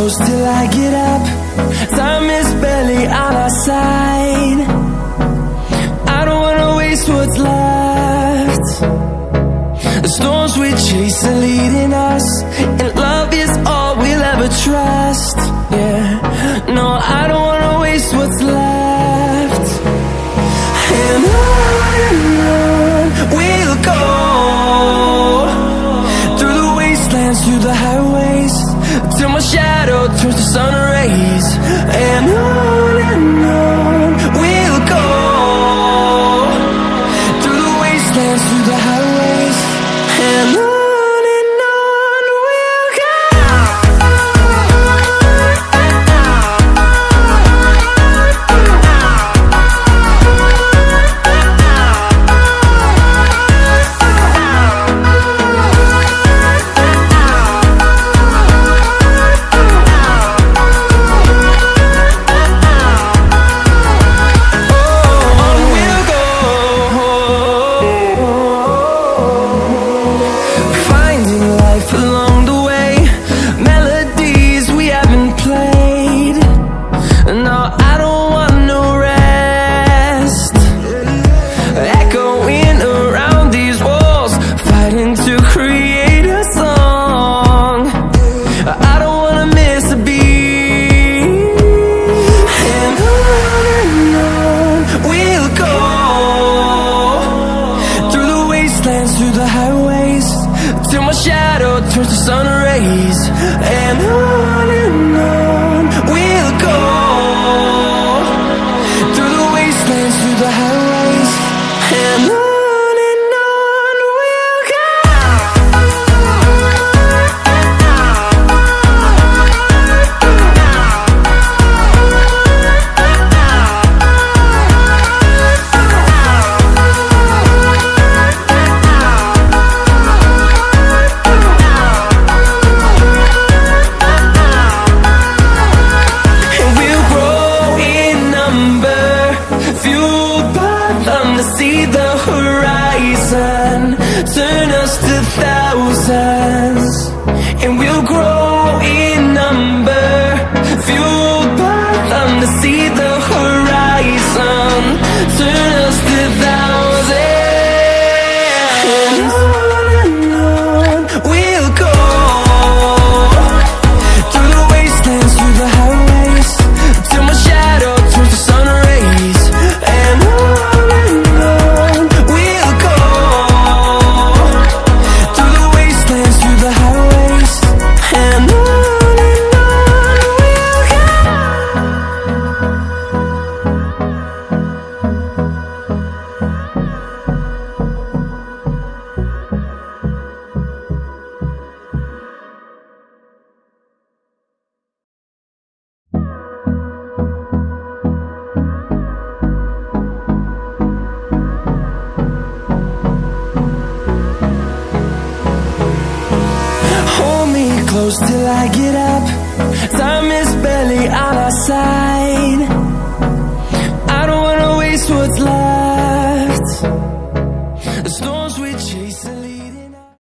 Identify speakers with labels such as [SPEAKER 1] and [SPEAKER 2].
[SPEAKER 1] close till I get up. Time is barely on our side. I don't wanna waste what's left. The storms we chase are leading us, and love is all we'll ever trust. Yeah, no, I don't wanna waste what's left. And on we'll go, through the wastelands, through the highways, till my shadow turns to sun rays. And on we'll go, through the wastelands, through the highways, and on we'll go. Through the highways, till my shadow turns to sun rays. And on we'll go, through the wastelands, through the highways, and on we'll go. See the horizon, turn us to thousands, and we'll grow in number, fueled by them. To see the horizon, turn us to thousands, and on we'll go, through the wastelands, through the highways, till my shadow turns to sun rays. And close till I get up. Time is barely on our side. I don't wanna waste what's left.